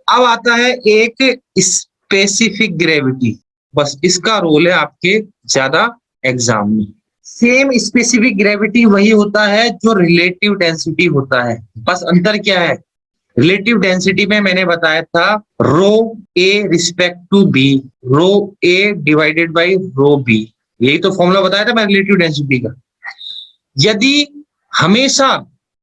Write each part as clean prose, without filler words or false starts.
अब आता है एक स्पेसिफिक ग्रेविटी, बस इसका रोल है आपके ज्यादा एग्जाम में। सेम स्पेसिफिक ग्रेविटी वही होता है जो रिलेटिव डेंसिटी होता है, बस अंतर क्या है, रिलेटिव डेंसिटी में मैंने बताया था row A respect to B, row A divided by row B, यही तो फॉर्मूला बताया था मैं रिलेटिव डेंसिटी का। यदि हमेशा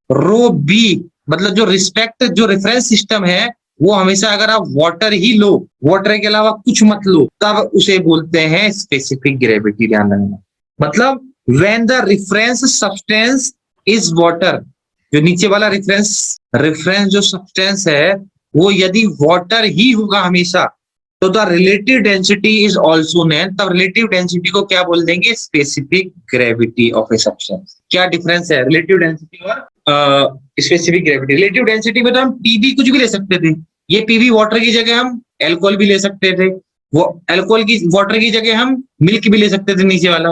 रो बी मतलब जो रिस्पेक्ट जो रेफरेंस सिस्टम है वो हमेशा अगर आप वाटर ही लो, वाटर के अलावा कुछ मत लो, तब उसे बोलते हैं स्पेसिफिक ग्रेविटी। ध्यान रखना, मतलब when the reference substance is water, जो नीचे वाला रेफरेंस जो सब्सटेंस है वो यदि वाटर ही होगा हमेशा, तो the relative density is also name, तब रिलेटिव डेंसिटी को क्या बोल देंगे, specific gravity of a substance. क्या डिफरेंस है रिलेटिव डेंसिटी और स्पेसिफिक ग्रेविटी? रिलेटिव डेंसिटी में तो हम पीवी कुछ भी ले सकते थे, ये पीवी वाटर की जगह हम एल्कोहल भी ले सकते थे, वो एल्कोहल की वाटर की जगह हम मिल्क भी ले सकते थे, नीचे वाला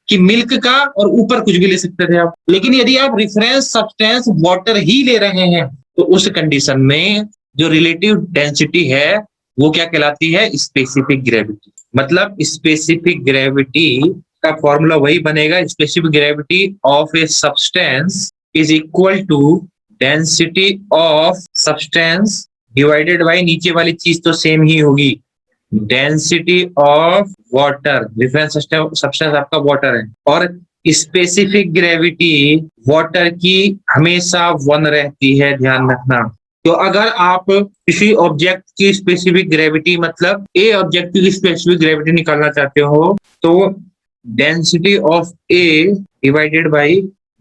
कि मिल्क का, और ऊपर कुछ भी ले सकते थे आप। लेकिन यदि आप रेफरेंस सब्सटेंस वाटर ही ले रहे हैं तो उस कंडीशन में जो रिलेटिव डेंसिटी है वो क्या कहलाती है, स्पेसिफिक ग्रेविटी। मतलब स्पेसिफिक ग्रेविटी का फॉर्मूला वही बनेगा, specific gravity of a substance is equal to density of substance divided by, नीचे वाली चीज तो सेम ही होगी, density of water, reference substance आपका वाटर है, और स्पेसिफिक ग्रेविटी वाटर की हमेशा 1 रहती है, ध्यान रखना। तो अगर आप किसी ऑब्जेक्ट की स्पेसिफिक ग्रेविटी मतलब ए ऑब्जेक्ट की स्पेसिफिक ग्रेविटी निकालना चाहते हो तो density of A divided by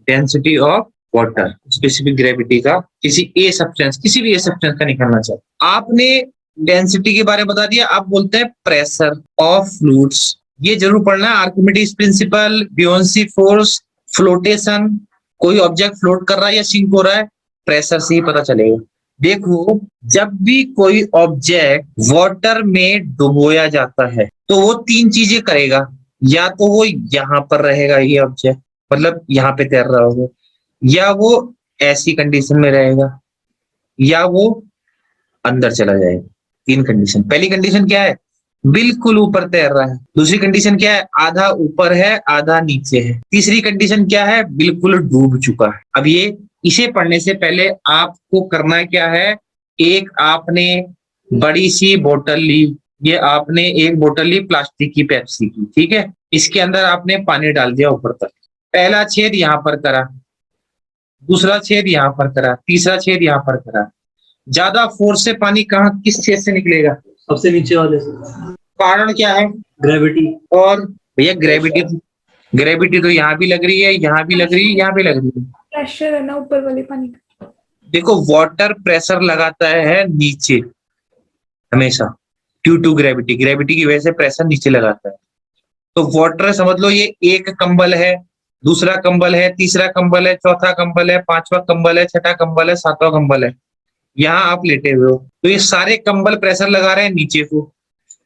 density of water, specific gravity का किसी ए सब्सटेंस, किसी भी ए सब्सटेंस का निकालना चाहते, आपने डेंसिटी के बारे में बता दिया। आप बोलते हैं प्रेशर ऑफ फ्लूइड्स, ये जरूर पढ़ना है, आर्किमिडीज प्रिंसिपल, बियोंसी फोर्स, फ्लोटेशन, कोई ऑब्जेक्ट फ्लोट कर रहा है या सिंक हो रहा है, प्रेशर से ही पता चलेगा। देखो, जब भी कोई ऑब्जेक्ट वाटर में डुबोया जाता है तो वो 3 चीजें करेगा, या तो वो यहाँ पर रहेगा, ये ऑब्जेक्ट मतलब यहाँ पे तैर रहा होगा, या वो ऐसी कंडीशन में रहेगा, या वो अंदर चला जाएगा। 3 कंडीशन। पहली कंडीशन क्या है, बिल्कुल ऊपर तैर रहा है। दूसरी कंडीशन क्या है, आधा ऊपर है आधा नीचे है। तीसरी कंडीशन क्या है, बिल्कुल डूब चुका है। अब ये इसे पढ़ने से पहले आपको करना क्या है, एक आपने बड़ी सी बोतल ली, ये आपने एक बोतल ली प्लास्टिक की पेप्सी की, ठीक है, इसके अंदर आपने पानी डाल दिया ऊपर तक, पहला छेद यहाँ पर करा, दूसरा छेद यहाँ पर करा, तीसरा छेद यहाँ पर करा, ज्यादा फोर्स से पानी कहाँ किस छेद से निकलेगा, सबसे नीचे वाले से। कारण क्या है, ग्रेविटी। और भैया ग्रेविटी तो यहाँ भी लग रही है, यहाँ भी लग रही है, यहाँ भी लग रही है, प्रेशर है ना ऊपर वाले पानी का। देखो वाटर प्रेशर लगाता है नीचे हमेशा, ड्यू टू ग्रेविटी, ग्रेविटी की वजह से प्रेशर नीचे लगाता है। तो वाटर समझ लो ये एक कंबल है, दूसरा कंबल है, तीसरा कंबल है, चौथा कंबल है, पांचवा कंबल है, छठा कंबल है, सातवां कंबल है, यहाँ आप लेटे हुए हो, तो ये सारे कंबल प्रेशर लगा रहे हैं नीचे को,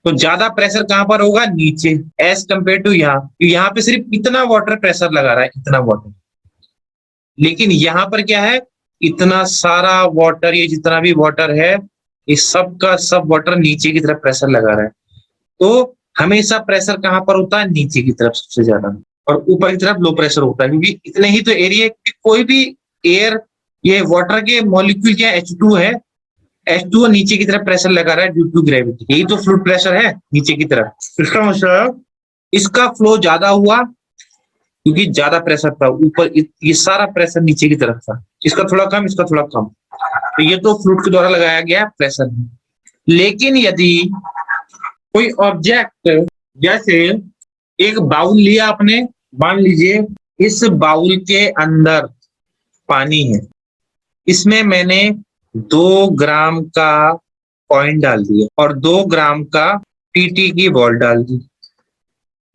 तो ज्यादा प्रेशर कहां पर होगा, नीचे, एज कंपेयर टू यहाँ पे सिर्फ इतना वाटर प्रेशर लगा रहा है, इतना वाटर, लेकिन यहाँ पर क्या है, इतना सारा वाटर, ये जितना भी वाटर है ये सब का सब वाटर नीचे की तरफ प्रेशर लगा रहा है। तो हमेशा प्रेशर कहां पर होता है, नीचे की तरफ सबसे ज्यादा, और ऊपर की तरफ लो प्रेशर होता है, क्योंकि इतने ही तो एरिया, कोई भी एयर, ये वाटर के मॉलिक्यूल क्या H2 है, H2 नीचे की तरफ प्रेशर लगा रहा है ड्यू टू ग्रेविटी, यही तो फ्लूइड प्रेशर है नीचे की तरफ। इसका मतलब इसका फ्लो ज्यादा हुआ क्योंकि ज्यादा प्रेशर था ऊपर, ये सारा प्रेशर नीचे की तरफ था, इसका थोड़ा कम, इसका थोड़ा कम, तो ये तो फ्लूइड के द्वारा लगाया गया प्रेशर है। लेकिन यदि कोई ऑब्जेक्ट, जैसे एक बाउल लिया आपने, मान लीजिए इस बाउल के अंदर पानी है, इसमें मैंने 2 ग्राम का कॉइन डाल दिया और 2 ग्राम का टीटी की बॉल डाल दी,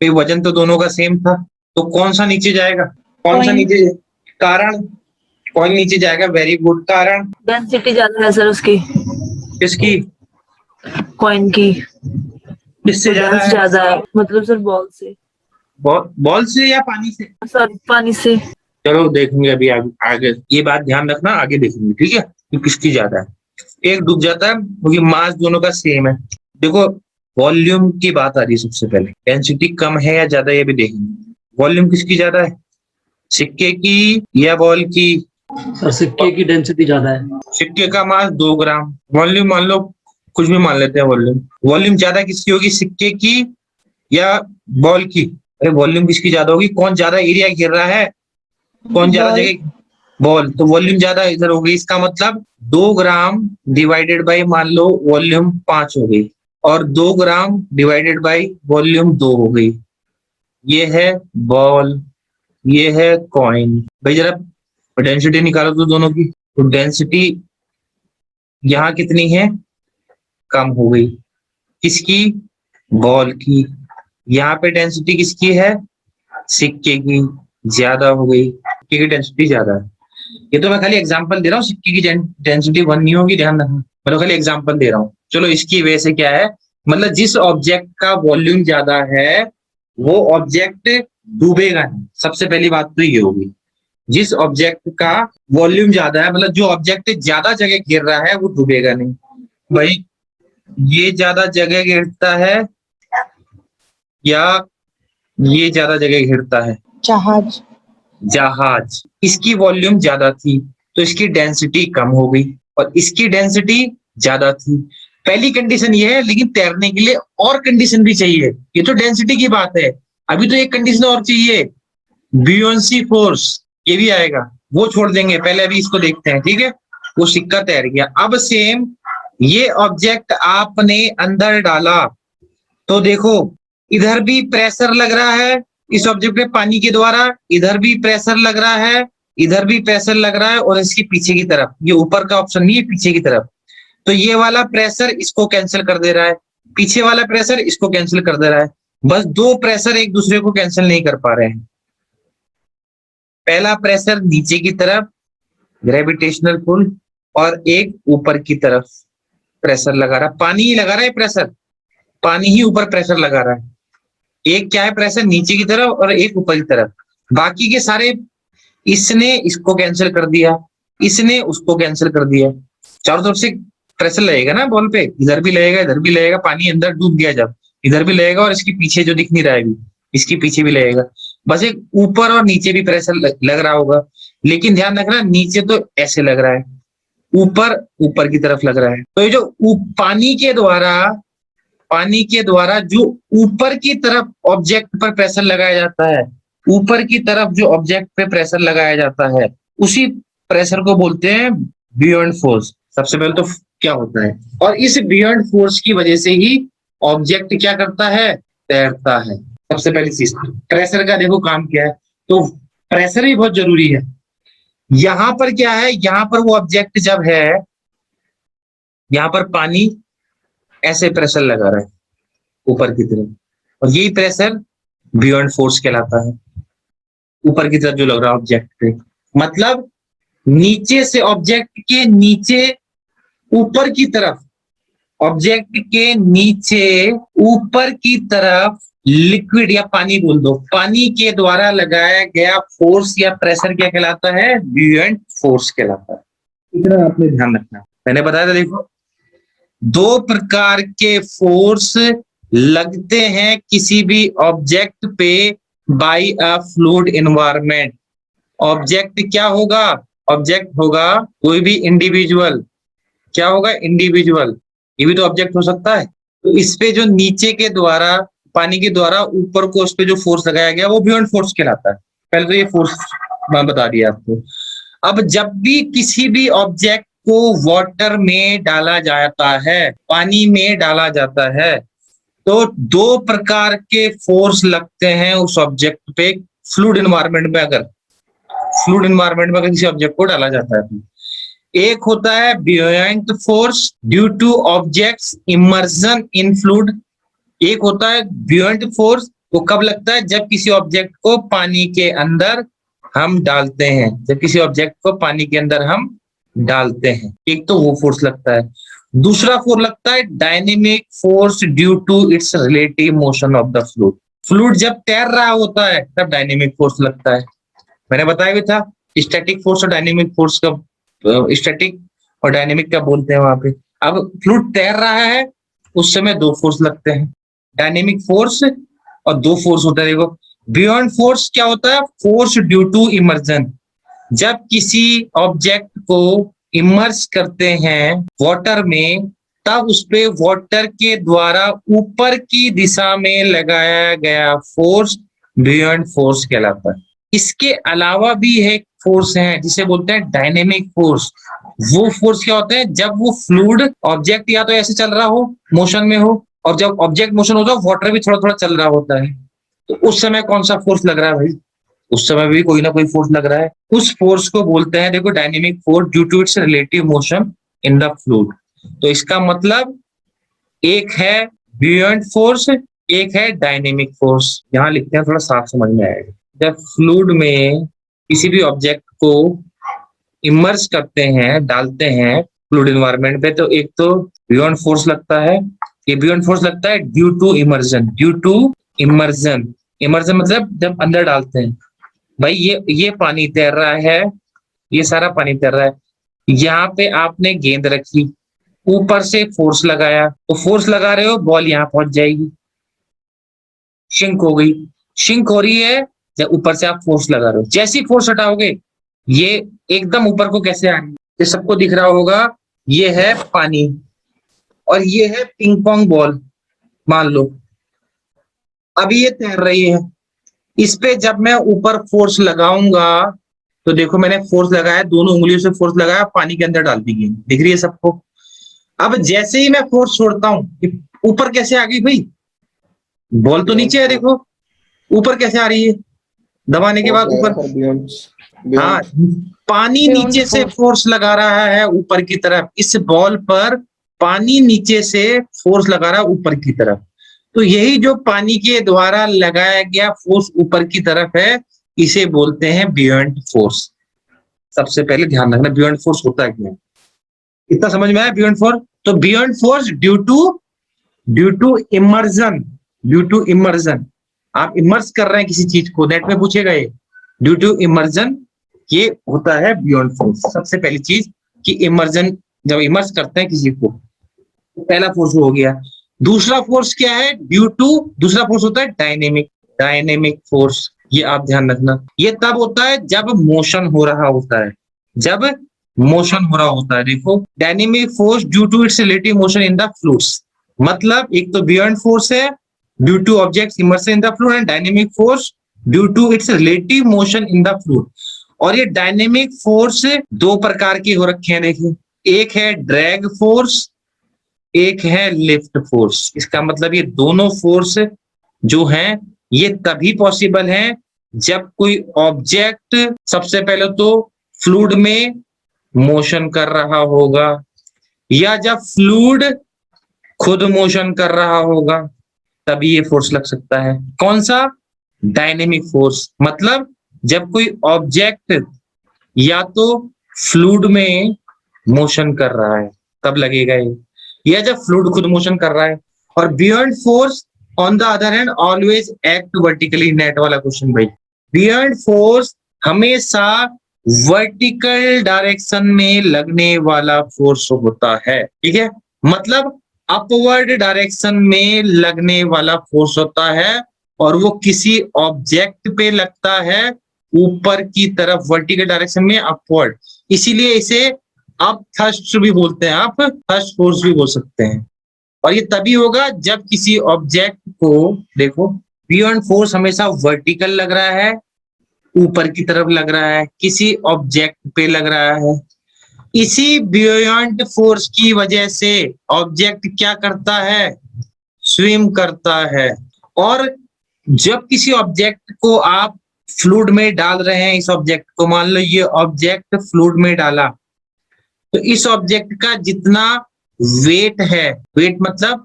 तो वजन तो दोनों का सेम था, तो कौन सा नीचे जाएगा, कौन सा नीचे, कारण कॉइन नीचे जाएगा, वेरी गुड, कारण डेंसिटी ज्यादा है सर उसकी, किसकी, कॉइन की, किससे ज्यादा है, ज्यादा है, मतलब सर बॉल से, बॉल से या पानी से, सर पानी से। चलो देखेंगे अभी आगे ये बात ध्यान रखना, आगे देखेंगे, ठीक है, कि किसकी ज्यादा है। एक डूब जाता है क्योंकि मास दोनों का सेम है। देखो वॉल्यूम की बात आ रही है सबसे पहले, डेंसिटी कम है या ज्यादा ये भी देखेंगे। वॉल्यूम किसकी ज्यादा है, सिक्के की या बॉल की? सर सिक्के की डेंसिटी ज्यादा है। सिक्के का मास 2 ग्राम, वॉल्यूम मान लो कुछ भी मान लेते हैं वॉल्यूम। वॉल्यूम ज्यादा किसकी होगी, सिक्के की या बॉल की? अरे वॉल्यूम किसकी ज्यादा होगी, कौन ज्यादा एरिया घेर रहा है, कौन ज्यादा बॉल। जगह? बॉल। तो वॉल्यूम ज्यादा इधर हो गई, इसका मतलब 2 ग्राम डिवाइडेड बाई मान लो वॉल्यूम 5 हो गई, और 2 ग्राम डिवाइडेड बाई वॉल्यूम 2 हो गई। ये है बॉल, ये है कॉइन। भाई जरा डेंसिटी निकालो तो दोनों की। तो डेंसिटी यहाँ कितनी है, कम हो गई, किसकी, बॉल की। यहाँ पे डेंसिटी किसकी है, सिक्के की, ज्यादा हो गई, सिक्के की डेंसिटी ज्यादा है। ये तो मैं खाली एग्जांपल दे रहा हूँ, सिक्के की डेंसिटी 1 नहीं होगी, ध्यान रखना, मैं तो खाली एग्जांपल दे रहा हूँ। चलो इसकी वजह से क्या है, मतलब जिस ऑब्जेक्ट का वॉल्यूम ज्यादा है वो ऑब्जेक्ट डूबेगा नहीं। सबसे पहली बात तो ये होगी, जिस ऑब्जेक्ट का वॉल्यूम ज्यादा है, मतलब जो ऑब्जेक्ट ज्यादा जगह घेर रहा है वो डूबेगा नहीं। भाई ये ज्यादा जगह घेरता है या ये ज्यादा जगह घेरता है? जहाज। जहाज। इसकी वॉल्यूम ज्यादा थी तो इसकी डेंसिटी कम हो गई, और इसकी डेंसिटी ज्यादा थी। पहली कंडीशन ये है, लेकिन तैरने के लिए और कंडीशन भी चाहिए। ये तो डेंसिटी की बात है, अभी तो एक कंडीशन और चाहिए, ब्यूयंसी फोर्स, ये भी आएगा, वो छोड़ देंगे, पहले अभी इसको देखते हैं, ठीक है। वो सिक्का तैर गया। अब सेम ये ऑब्जेक्ट आपने अंदर डाला, तो देखो इधर भी प्रेशर लग रहा है इस ऑब्जेक्ट पे पानी के द्वारा, इधर भी प्रेशर लग रहा है, इधर भी प्रेशर लग रहा है, और इसके पीछे की तरफ, ये ऊपर का ऑप्शन नहीं है, पीछे की तरफ, तो ये वाला प्रेशर इसको कैंसिल कर दे रहा है, पीछे वाला प्रेशर इसको कैंसिल कर दे रहा है। बस दो प्रेशर एक दूसरे को कैंसिल नहीं कर पा रहे हैं। पहला प्रेशर नीचे की तरफ ग्रेविटेशनल पुल, और एक ऊपर की तरफ प्रेशर लगा रहा है, पानी ही लगा रहा है प्रेशर, पानी ही ऊपर प्रेशर लगा रहा है। एक क्या है, प्रेशर नीचे की तरफ और एक ऊपर की तरफ। बाकी के सारे, इसने इसको कैंसिल कर दिया, इसने उसको कैंसिल कर दिया। चारों तरफ से प्रेशर लगेगा ना बॉल पे, इधर भी लगेगा, इधर भी लगेगा, पानी अंदर डूब गया जब, इधर भी लगेगा, और इसके पीछे जो दिख नहीं रहा है अभी, इसके पीछे भी लगेगा। बस एक ऊपर और नीचे भी प्रेशर लग रहा होगा, लेकिन ध्यान रखना नीचे तो ऐसे लग रहा है, ऊपर ऊपर की तरफ लग रहा है। तो ये जो पानी के द्वारा जो ऊपर की तरफ ऑब्जेक्ट पर प्रेशर लगाया जाता है, ऊपर की तरफ जो ऑब्जेक्ट पे प्रेशर लगाया जाता है, उसी प्रेशर को बोलते हैं बियॉन्ड फोर्स। सबसे पहले तो क्या होता है, और इस बियॉन्ड फोर्स की वजह से ही ऑब्जेक्ट क्या करता है, तैरता है। सबसे पहली चीज प्रेशर का देखो काम क्या है, तो प्रेशर भी बहुत जरूरी है। यहां पर क्या है, यहां पर वो ऑब्जेक्ट जब है, यहां पर पानी ऐसे प्रेशर लगा रहा है ऊपर की तरफ, और यही प्रेशर बियॉन्ड फोर्स कहलाता है, ऊपर की तरफ जो लग रहा है ऑब्जेक्ट पे। मतलब नीचे से ऑब्जेक्ट के नीचे ऊपर की तरफ, ऑब्जेक्ट के नीचे ऊपर की तरफ लिक्विड या पानी बोल दो, पानी के द्वारा लगाया गया फोर्स या प्रेशर क्या कहलाता है, बियॉन्ड फोर्स कहलाता है। इतना आपने ध्यान रखना। मैंने बताया था, देखो दो प्रकार के फोर्स लगते हैं किसी भी ऑब्जेक्ट पे by a fluid environment. Object क्या होगा, ऑब्जेक्ट होगा कोई भी इंडिविजुअल, क्या होगा, इंडिविजुअल, ये भी तो ऑब्जेक्ट हो सकता है। तो इस पे जो नीचे के द्वारा, पानी के द्वारा ऊपर को उस पे जो फोर्स लगाया गया वो बियॉन्ड फोर्स कहलाता है। पहले तो ये फोर्स मैं बता दिया आपको। अब जब भी किसी भी ऑब्जेक्ट को वाटर में डाला जाता है, पानी में डाला जाता है, तो दो प्रकार के फोर्स लगते हैं उस ऑब्जेक्ट पे फ्लूइड एनवायरनमेंट में। अगर फ्लूइड एनवायरनमेंट में किसी ऑब्जेक्ट को डाला जाता है, एक होता है buoyant force due to objects immersion in fluid, एक होता है बियॉन्ड फोर्स, वो कब लगता है, जब किसी ऑब्जेक्ट को पानी के अंदर हम डालते हैं, जब किसी ऑब्जेक्ट को पानी के अंदर हम डालते हैं, एक तो वो फोर्स लगता है। दूसरा फोर्स लगता है dynamic force due to its relative motion of the fluid. Fluid जब तैर रहा होता है तब डायनेमिक फोर्स लगता है। मैंने बताया भी था स्टैटिक फोर्स और डायनेमिक फोर्स का, स्टैटिक और डायनेमिक क्या बोलते हैं वहां पे। अब फ्लूइड तैर रहा है, उस समय दो फोर्स लगते हैं, डायनेमिक फोर्स और दो फोर्स होता है। देखो बियॉन्ड फोर्स क्या होता है, फोर्स ड्यू टू इमर्जन। जब किसी ऑब्जेक्ट को इमर्स करते हैं वाटर में, तब उस पे वाटर के द्वारा ऊपर की दिशा में लगाया गया फोर्स बियॉन्ड फोर्स कहलाता है। इसके अलावा भी एक फोर्स है जिसे बोलते हैं डायनेमिक फोर्स। वो फोर्स क्या होते हैं, जब वो फ्लूइड ऑब्जेक्ट या तो ऐसे चल रहा हो, मोशन में हो, और जब ऑब्जेक्ट मोशन होता है वाटर भी थोड़ा थोड़ा चल रहा होता है, तो उस समय कौन सा फोर्स लग रहा है भाई, उस समय भी कोई ना कोई फोर्स लग रहा है। उस फोर्स को बोलते हैं देखो dynamic force due to its relative motion in the fluid. तो इसका मतलब एक है बियॉन्ड फोर्स, एक है डायनेमिक फोर्स। यहाँ लिखते हैं थोड़ा साफ समझ में आएगा। जब फ्लूइड में किसी भी ऑब्जेक्ट को इमर्स करते हैं, डालते हैं फ्लूइड एनवायरनमेंट पे, तो एक तो बियॉन्ड फोर्स लगता है। ये बियॉन्ड फोर्स लगता है due to immersion, due to immersion. Immersion मतलब जब अंदर डालते हैं, भाई ये पानी तैर रहा है, ये सारा पानी तैर रहा है, यहाँ पे आपने गेंद रखी, ऊपर से फोर्स लगाया, तो फोर्स लगा रहे हो, बॉल यहाँ पहुंच जाएगी, शिंक हो गई। शिंक हो रही है जब ऊपर से आप फोर्स लगा रहे हो, जैसी फोर्स हटाओगे ये एकदम ऊपर को कैसे आ रही है, ये सबको दिख रहा होगा। ये है पानी और ये है पिंग पोंग बॉल, मान लो अभी ये तैर रही है, इस पे जब मैं ऊपर फोर्स लगाऊंगा, तो देखो मैंने फोर्स लगाया, दोनों उंगलियों से फोर्स लगाया, पानी के अंदर डाल दी गेंद, दिख रही है सबको। अब जैसे ही मैं फोर्स छोड़ता हूं, ऊपर कैसे आ गई भाई, बॉल तो नीचे है, देखो ऊपर कैसे आ रही है, दबाने के बाद ऊपर। हाँ, पानी नीचे से फोर्स लगा रहा है ऊपर की तरफ, इस बॉल पर पानी नीचे से फोर्स लगा रहा है ऊपर की तरफ। तो यही जो पानी के द्वारा लगाया गया फोर्स ऊपर की तरफ है, इसे बोलते हैं बियॉन्ड फोर्स। सबसे पहले ध्यान रखना बियॉन्ड फोर्स होता है क्या, इतना समझ में आया बियॉन्ड फोर्स। तो buoyant force due to immersion, due to immersion, आप इमर्स कर रहे हैं किसी चीज को, नेट में पूछेगा ये, ड्यू टू इमर्जन, ये होता है बियॉन्ड फोर्स। सबसे पहली चीज कि इमर्जन, जब इमर्स करते हैं किसी को, तो पहला फोर्स हो गया। दूसरा फोर्स क्या है, दूसरा फोर्स होता है डायनेमिक फोर्स। ये आप ध्यान रखना, ये तब होता है जब मोशन हो रहा होता है, जब मोशन हो रहा होता है। देखो dynamic force due to its relative motion in the fluids, मतलब एक तो बियॉन्ड फोर्स है due to objects immerse in the fluid, and dynamic force due to its relative motion in the fluid. और ये डायनेमिक फोर्स दो प्रकार के हो रखे हैं, देखिए, एक है ड्रैग फोर्स, एक है लिफ्ट फोर्स। इसका मतलब ये दोनों फोर्स जो हैं ये तभी पॉसिबल है जब कोई ऑब्जेक्ट सबसे पहले तो फ्लूइड में मोशन कर रहा होगा, या जब फ्लूइड खुद मोशन कर रहा होगा, तभी ये फोर्स लग सकता है। कौन सा, डायनेमिक फोर्स, मतलब जब कोई ऑब्जेक्ट या तो फ्लूइड में मोशन कर रहा है तब लगेगा ये, या जब फ्लूइड खुद मोशन कर रहा है। और beyond force on the other hand always act vertically, net वाला क्वेश्चन भाई। बियॉन्ड फोर्स हमेशा वर्टिकल डायरेक्शन में लगने वाला फोर्स होता है, ठीक है, मतलब अपवर्ड डायरेक्शन में लगने वाला फोर्स होता है, और वो किसी ऑब्जेक्ट पे लगता है ऊपर की तरफ वर्टिकल डायरेक्शन में, अपवर्ड। इसीलिए इसे आप थ्रस्ट भी बोलते हैं, आप थ्रस्ट फोर्स भी बोल सकते हैं। और ये तभी होगा जब किसी ऑब्जेक्ट को, देखो बियॉन्ड फोर्स हमेशा वर्टिकल लग रहा है, ऊपर की तरफ लग रहा है, किसी ऑब्जेक्ट पे लग रहा है। इसी बियॉन्ड फोर्स की वजह से ऑब्जेक्ट क्या करता है, स्विम करता है। और जब किसी ऑब्जेक्ट को आप फ्लूइड में डाल रहे हैं, इस ऑब्जेक्ट को, मान लो ये ऑब्जेक्ट फ्लूइड में डाला, तो इस ऑब्जेक्ट का जितना वेट है, वेट मतलब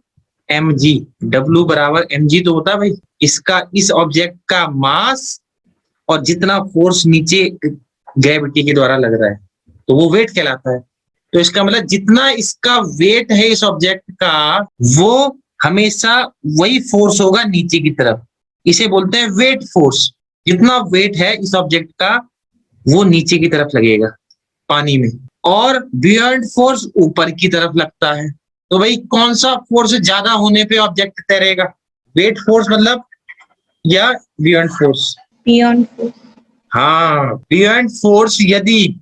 mg, W बराबर mg तो होता है भाई, इसका, इस ऑब्जेक्ट का मास और जितना फोर्स नीचे ग्रेविटी के द्वारा लग रहा है, तो वो वेट कहलाता है। तो इसका मतलब जितना इसका वेट है इस ऑब्जेक्ट का, वो हमेशा वही फोर्स होगा नीचे की तरफ, इसे बोलते हैं वेट फोर्स। जितना वेट है इस ऑब्जेक्ट का वो नीचे की तरफ लगेगा पानी में, और बियॉन्ड फोर्स ऊपर की तरफ लगता है। तो भाई कौन सा फोर्स ज्यादा होने पे ऑब्जेक्ट तैरेगा? वेट फोर्स मतलब या बियॉन्ड फोर्स? Beyond force. हाँ, बियॉन्ड फोर्स यदि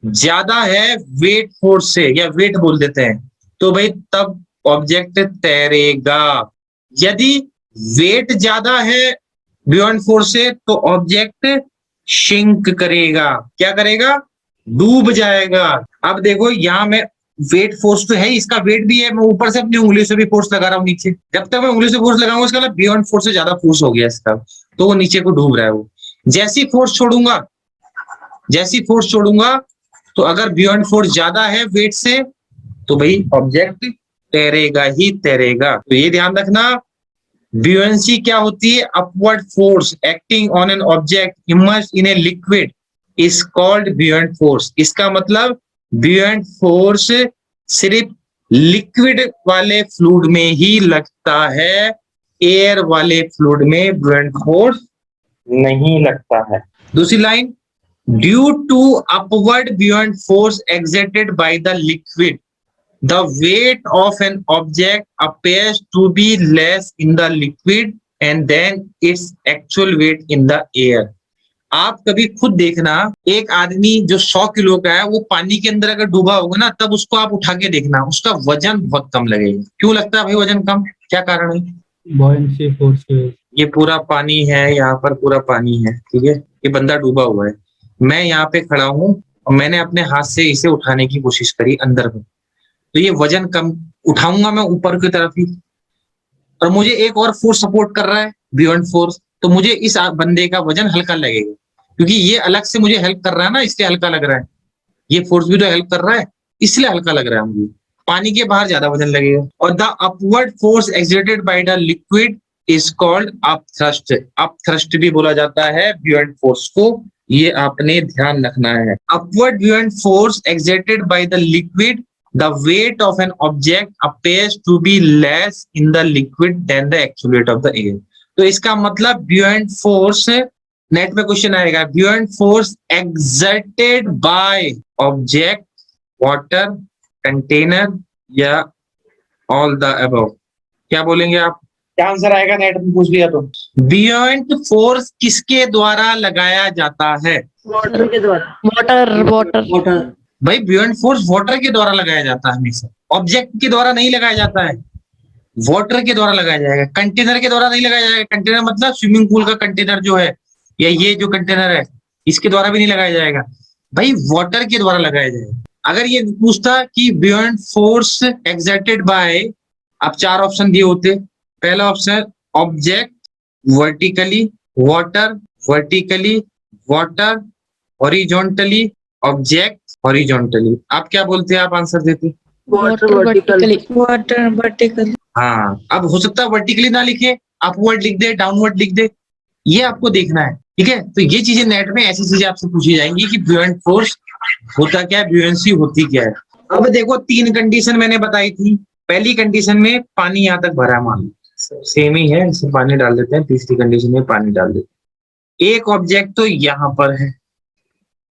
ज्यादा है वेट फोर्स से, या वेट बोल देते हैं, तो भाई तब ऑब्जेक्ट तैरेगा। यदि वेट ज्यादा है बियॉन्ड फोर्स से तो ऑब्जेक्ट शिंक करेगा। क्या करेगा? डूब जाएगा। अब देखो यहाँ में वेट फोर्स तो है, इसका वेट भी है, मैं ऊपर से अपनी उंगली से भी फोर्स लगा रहा हूँ नीचे। जब तक मैं उंगली से फोर्स लगाऊंगा इसका मतलब बियॉन्ड फोर्स से ज्यादा फोर्स हो गया इसका, तो वो नीचे को डूब रहा है वो। जैसी फोर्स छोड़ूंगा, जैसी फोर्स छोड़ूंगा, तो अगर बियॉन्ड फोर्स ज्यादा है वेट से तो भाई ऑब्जेक्ट तैरेगा ही तैरेगा। तो ये ध्यान रखना, ब्यूएंसी क्या होती है? Upward force acting on an object immersed in a liquid is called buoyant force. इसका मतलब ब्यूएंट फोर्स सिर्फ लिक्विड वाले फ्लूइड में ही लगता है, एयर वाले फ्लूइड में ब्यूएंट फोर्स नहीं लगता है। दूसरी line, due to upward buoyant force exerted by the liquid the weight of an object appears to be less in the liquid and then its actual weight in the air। आप कभी खुद देखना, एक आदमी जो 100 किलो का है वो पानी के अंदर अगर डूबा होगा ना, तब उसको आप उठा के देखना, उसका वजन बहुत कम लगेगा। क्यों लगता है भाई वजन कम? क्या कारण है? Buoyancy force. ये पूरा पानी है, यहाँ पर पूरा पानी है, ठीक है, ये बंदा डूबा हुआ है, मैं यहाँ पे खड़ा हूँ और मैंने अपने हाथ से इसे उठाने की कोशिश करी अंदर में, तो ये वजन कम उठाऊंगा मैं ऊपर की तरफ ही, और मुझे एक और फोर्स सपोर्ट कर रहा है बियॉन्ड फोर्स, तो मुझे इस बंदे का वजन हल्का लगेगा, क्योंकि ये अलग से मुझे हेल्प कर रहा है ना, इसलिए हल्का लग रहा है। ये फोर्स भी तो हेल्प कर रहा है, इसलिए हल्का लग रहा है मुझे। पानी के बाहर ज्यादा वजन लगेगा। और the upward force exerted by the liquid is called upthrust. Upthrust भी बोला जाता है बियॉन्ड फोर्स को, ये आपने ध्यान रखना है। Upward beyond force exerted by the liquid, the weight of an object appears to be less in the liquid than the actual weight of the air। तो इसका मतलब buoyant force, नेट में क्वेश्चन आएगा, buoyant force exerted by object, water, container या all the above। क्या बोलेंगे आप? क्या आंसर आएगा नेट में पूछ लिया तो? buoyant force किसके द्वारा लगाया जाता है? वाटर के द्वारा। वाटर। भाई बियॉन्ड फोर्स वाटर के द्वारा लगाया जाता है हमेशा, ऑब्जेक्ट के द्वारा नहीं लगाया जाता है, वाटर के द्वारा लगाया जाएगा, कंटेनर के द्वारा नहीं लगाया जाएगा। कंटेनर मतलब स्विमिंग पूल का कंटेनर जो है, या ये जो कंटेनर है, इसके द्वारा भी नहीं लगाया जाएगा, भाई वाटर के द्वारा लगाया जाएगा। अगर ये पूछता कि बियॉन्ड फोर्स एक्सर्टेड बाय, अब 4 ऑप्शन दिए होते, पहला option object vertically, water vertically, water horizontally, object horizontally. आप क्या बोलते हैं? आप आंसर देते? Water vertically. Water vertical. हाँ, अब हो सकता है वर्टिकली ना लिखे, अपवर्ड लिख दे, डाउनवर्ड लिख दे, ये आपको देखना है, ठीक है। तो ये चीजें नेट में ऐसी चीजें आपसे पूछी जाएंगी कि ब्यूएंट फोर्स होता क्या है, ब्यूएंसी होती क्या है। अब देखो 3 कंडीशन मैंने बताई थी। पहली कंडीशन में पानी यहाँ तक भरा, मान सेम ही है, इसमें पानी डाल देते हैं। तीसरी कंडीशन में पानी डाल देते हैं। एक ऑब्जेक्ट तो यहाँ पर है,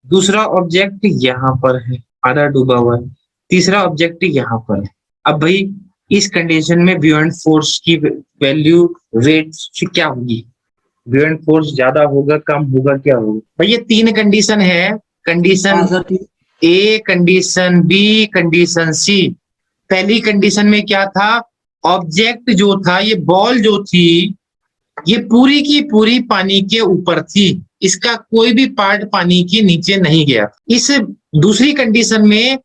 दूसरा ऑब्जेक्ट यहाँ पर है, आधा डूबा हुआ है, तीसरा ऑब्जेक्ट यहाँ पर है। अब भाई इस कंडीशन में ब्यूएंट फोर्स की वैल्यू वेट क्या होगी? ब्यूएंट फोर्स ज्यादा होगा, कम होगा, क्या होगा? भाई ये 3 कंडीशन है, कंडीशन ए, कंडीशन बी, कंडीशन सी। पहली कंडीशन में क्या था? ऑब्जेक्ट जो था, ये बॉल जो थी, ये पूरी की पूरी पानी के ऊपर थी, इसका कोई भी पार्ट पानी के नीचे नहीं गया। इस दूसरी कंडीशन में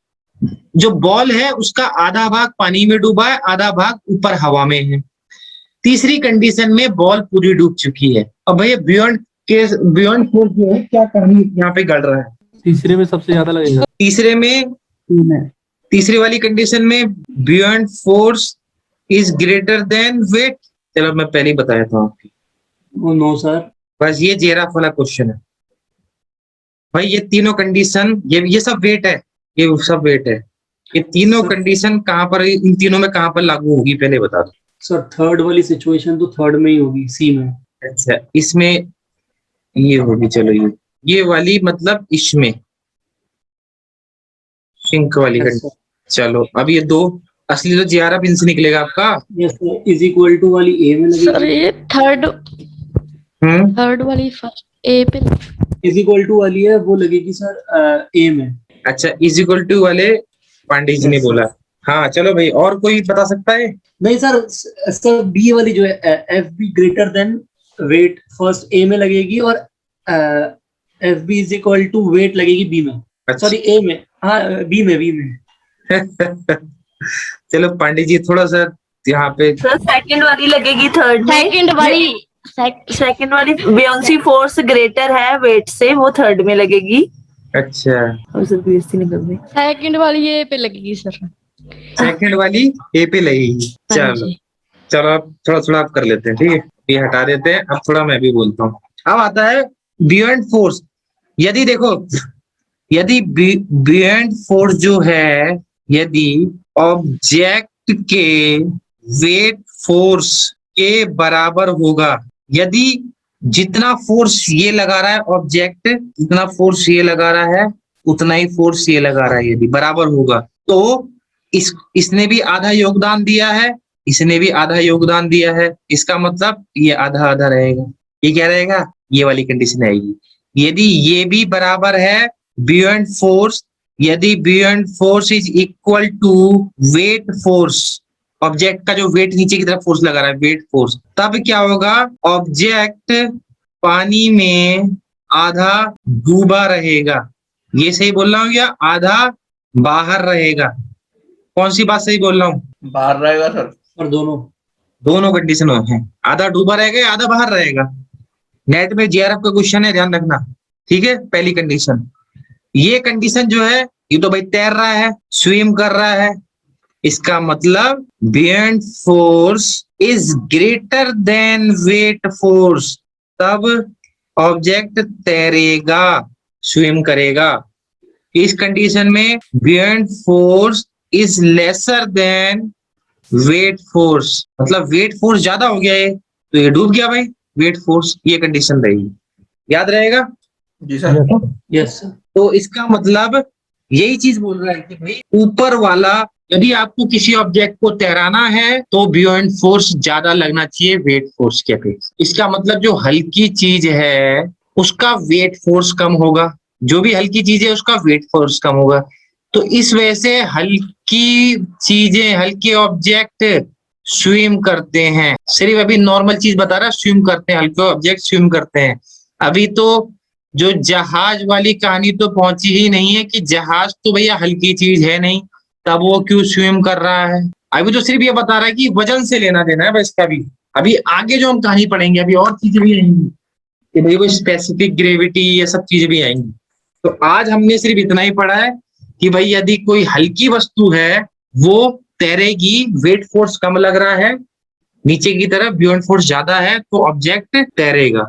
जो बॉल है उसका आधा भाग पानी में डूबा है, आधा भाग ऊपर हवा में है। तीसरी कंडीशन में बॉल पूरी डूब चुकी है। अब भैया बियॉन्ड फोर्स जो है, क्या कहानी यहाँ पे गड़ रहा है? तीसरे में सबसे ज्यादा लगेगा। तीसरे वाली कंडीशन में buoyant force is greater than weight. चलो मैं पहले ही बताया था आपको। नो सर, बस ये जेराफ वाला क्वेश्चन है भाई। ये तीनों कंडीशन, ये सब वेट है, ये सब वेट है। ये तीनों कंडीशन कहाँ पर, इन तीनों में कहाँ पर लागू होगी पहले बता दो सर। थर्ड वाली सिचुएशन तो थर्ड में ही होगी, सी में। अच्छा, इसमें ये होगी, चलो ये वाली मतलब इसमें सिंक वाली Yes, कंडीशन। चलो अब ये दो असली तो जीआरएफ इनसे निकलेगा आपका। yes, sir. Is equal to वाली ए में सर लगेगी। ये थर्ड वाली फर्स्ट ए पे इज इक्वल टू वाली है वो लगेगी सर ए में। अच्छा, इज इक्वल टू वाले पांडे जी ने Yes, sir. बोला। हाँ चलो भाई, और कोई बता सकता है? नहीं सर बी वाली जो है F B greater than weight first A में लगेगी और F B is equal to weight लगेगी बी में, अच्छा। सॉरी ए में, हाँ बी में। चलो पांडे जी थोड़ा सा यहाँ पे सर सेकंड वाली लगेगी थर्ड में। सेकंड वाली बियोंसी फोर्स ग्रेटर है वेट से, वो थर्ड में लगेगी। अच्छा, और सर बीएससी निकल गई। सेकंड वाली ए पे लगेगी सर। सेकंड वाली ए पे लगेगी। चलो चलो अब थोड़ा थोड़ा आप कर लेते हैं, ठीक है, ये हटा देते हैं। अब थोड़ा मैं भी बोलता हूँ। अब आता है बियॉन्ड फोर्स। यदि देखो, यदि बियॉन्ड फोर्स जो है, यदि ऑब्जेक्ट के वेट फोर्स के बराबर होगा, यदि जितना फोर्स ये लगा रहा है ऑब्जेक्ट, जितना फोर्स ये लगा रहा है उतना ही फोर्स ये लगा रहा है, यदि बराबर होगा तो इसने भी आधा योगदान दिया है, इसने भी आधा योगदान दिया है। इसका मतलब ये आधा आधा रहेगा। ये क्या रहेगा? ये वाली कंडीशन आएगी। यदि ये भी बराबर है बियॉन्ड फोर्स, यदि buoyant force is equal to weight force, object का जो वेट नीचे की तरफ फोर्स लगा रहा है वेट फोर्स, तब क्या होगा? ऑब्जेक्ट पानी में आधा डूबा रहेगा। ये सही बोल रहा हूँ या आधा बाहर रहेगा? कौन सी बात सही बोल रहा हूँ? बाहर रहेगा सर। और दोनों कंडीशन है। आधा डूबा रहेगा या आधा बाहर रहेगा। नेट में जीआरएफ का क्वेश्चन है, ध्यान रखना, ठीक है। पहली कंडीशन, ये कंडीशन जो है, ये तो भाई तैर रहा है, स्विम कर रहा है, इसका मतलब beyond force is greater than weight force, तब ऑब्जेक्ट तैरेगा, स्विम करेगा। इस कंडीशन में buoyant force is lesser than weight force, मतलब वेट फोर्स ज्यादा हो गया है तो ये डूब गया भाई, वेट फोर्स। ये कंडीशन रहेगी, याद रहेगा? जी सर। Yes sir. तो इसका मतलब यही चीज बोल रहा है कि भाई ऊपर वाला, यदि आपको किसी ऑब्जेक्ट को तैराना है तो बियॉन्ड फोर्स ज्यादा लगना चाहिए वेट फोर्स के अपेक्षा। इसका मतलब जो हल्की चीज है उसका वेट फोर्स कम होगा, जो भी हल्की चीज है उसका वेट फोर्स कम होगा। तो इस वजह से हल्की चीजें, हल्के ऑब्जेक्ट स्विम करते हैं। सिर्फ अभी नॉर्मल चीज बता रहा है, स्विम करते हैं, हल्के ऑब्जेक्ट स्विम करते हैं। अभी तो जो जहाज वाली कहानी तो पहुंची ही नहीं है कि जहाज तो भैया हल्की चीज है नहीं, तब वो क्यों स्विम कर रहा है। अभी तो सिर्फ ये बता रहा है कि वजन से लेना देना है बस इसका भी। अभी आगे जो हम कहानी पढ़ेंगे अभी और चीजें भी आएंगी कि भाई वो स्पेसिफिक ग्रेविटी, ये सब चीजें भी आएंगी। तो आज हमने सिर्फ इतना ही पढ़ा है कि भाई यदि कोई हल्की वस्तु है वो तैरेगी, वेट फोर्स कम लग रहा है नीचे की तरफ, बियॉन्ड फोर्स ज्यादा है तो ऑब्जेक्ट तैरेगा।